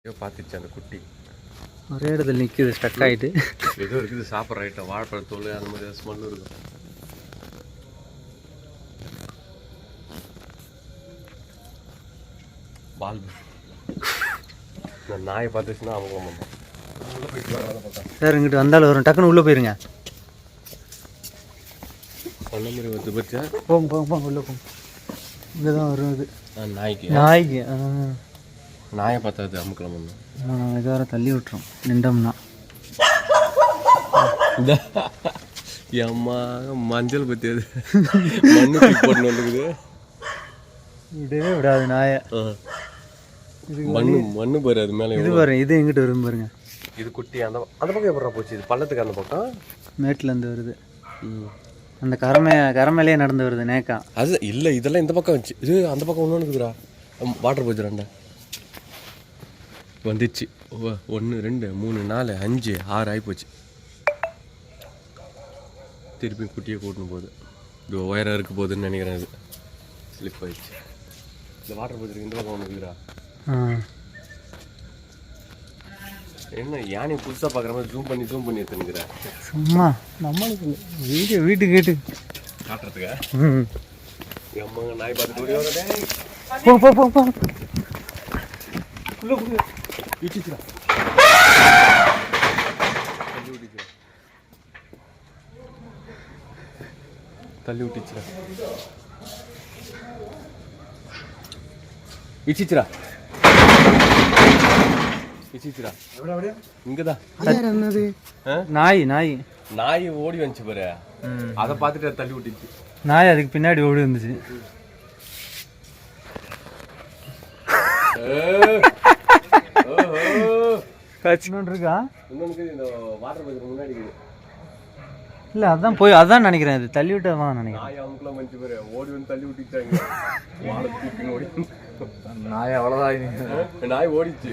பார்த்துச்சு அந்த குட்டி ஒரே இடத்துல நிற்கிது, ஸ்டக் ஆகிட்டு. ஏதோ இருக்குது சாப்பிட்ற ஐட்டம், வாழைப்பழத்தோல் அந்த மாதிரி ஸ்மெல் இருக்கும். பால் நாயை பார்த்துச்சுன்னா அவங்க உள்ளே போயிட்டு சார் இங்கிட்டு வந்தாலும் வரும், டக்குன்னு உள்ளே போயிருங்க. சொன்ன மாதிரி வந்து பற்றியா போங்க போங்க போங்க உள்ளே போங்க. இங்கே தான் வரும் இது நாய்க்கு. நாய்க்கு நாயை பார்த்தாது அமுக்கலாம் ஒன்று இது வர தள்ளி விட்டுரும் நின்றோம்னா. அம்மா மஞ்சள் பற்றி அது மண்ணு போட்டு வந்துக்குது. விடவே விடாது நாயை. மண்ணு மண்ணு பாரு அது மேலே. இது பாருங்க, இது எங்கிட்ட வரும் பாருங்க. இது குட்டி அந்த அந்த பக்கம் எப்படா போச்சு? இது பள்ளத்துக்கு அந்த பக்கம் மேட்லேருந்து வருது. அந்த கரமேலேயே நடந்து வருது நேக்கா. அது இல்லை, இதெல்லாம் இந்த பக்கம் வச்சு இது அந்த பக்கம் ஒன்று இருக்குதுடா. வாட்டர் போச்சு ரெண்டா வந்துச்சு. 1 2 3 4 5 6 ஆகி போச்சு. திருப்பி குட்டியை கூட்டணும் போகுது. இது ஒயராக இருக்க போகுதுன்னு நினைக்கிறேன். இது ஸ்லிப் ஆயிடுச்சு. இந்த வாட்டர் போச்சு இந்த பக்கம் ஒன்று இருக்குதுடா. என்ன யானை புதுசாக பார்க்குற மாதிரி ஜூம் பண்ணி எடுத்துனுக்குறேன். சும்மா நம்மளுக்கு வீட்டுக்கு கேட்டு காட்டுறதுக்கா? எம்மாங்க நாய் பார்த்துட்டு போ இடிச்சுடா. தள்ளி விட்டுச்சுடா. இடிச்சுடா இடிச்சுடா. இங்கதான் நாய் நாய் ஓடி வந்துச்சு பாரு. அதை பார்த்துட்டு தள்ளி விட்டுச்சு. நாய் அதுக்கு பின்னாடி ஓடி வந்துச்சு. இருக்கா இந்த வாட்டர் பைக்கு முன்னாடி இல்லை, அதான் நினைக்கிறேன். இது தள்ளி விட்டதான் நினைக்கிறேன். நாய் அவங்களும் மஞ்சு பேர் ஓடி வந்து தள்ளி விட்டுச்சாங்க. ஓடி நாய் அவ்வளோதான். நாய் ஓடிச்சு.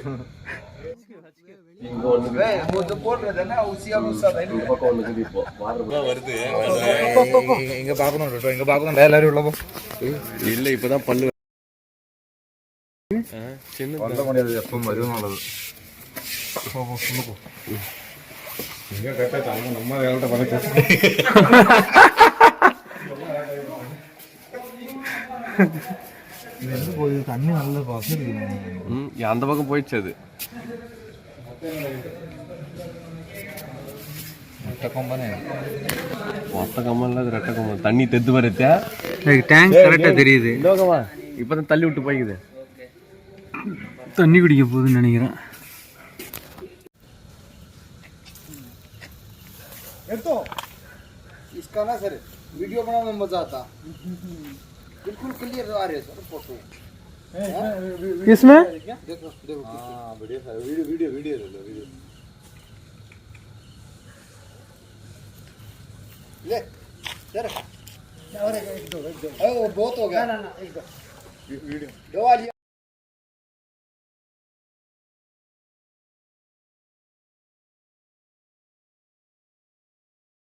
இல்ல இப்பதான் பல்லு சின்ன முடியாது. எப்ப மருவம் நல்லது. நம்ம தண்ணி நல்ல அந்த பக்கம் போயிடுச்சு. அது ஒத்த கம்பம் அது ரெட்ட கம்பம். தண்ணி தெத்து வரச்சா டேங்க் கரெக்டா தெரியுது. இப்பதான் தள்ளி விட்டு போய்க்குது. தண்ணி குடிக்க போகுதுன்னு நினைக்கிறேன். इसका ना सर वीडियो बनाने में मजा आता, बिल्कुल क्लियर आ रहे सर फोटो. इसमें देखो हाँ बढ़िया सर. वीडियो ले लो ले सर. और एक दो बहुत हो गया. ना एक दो वीडियो दो आ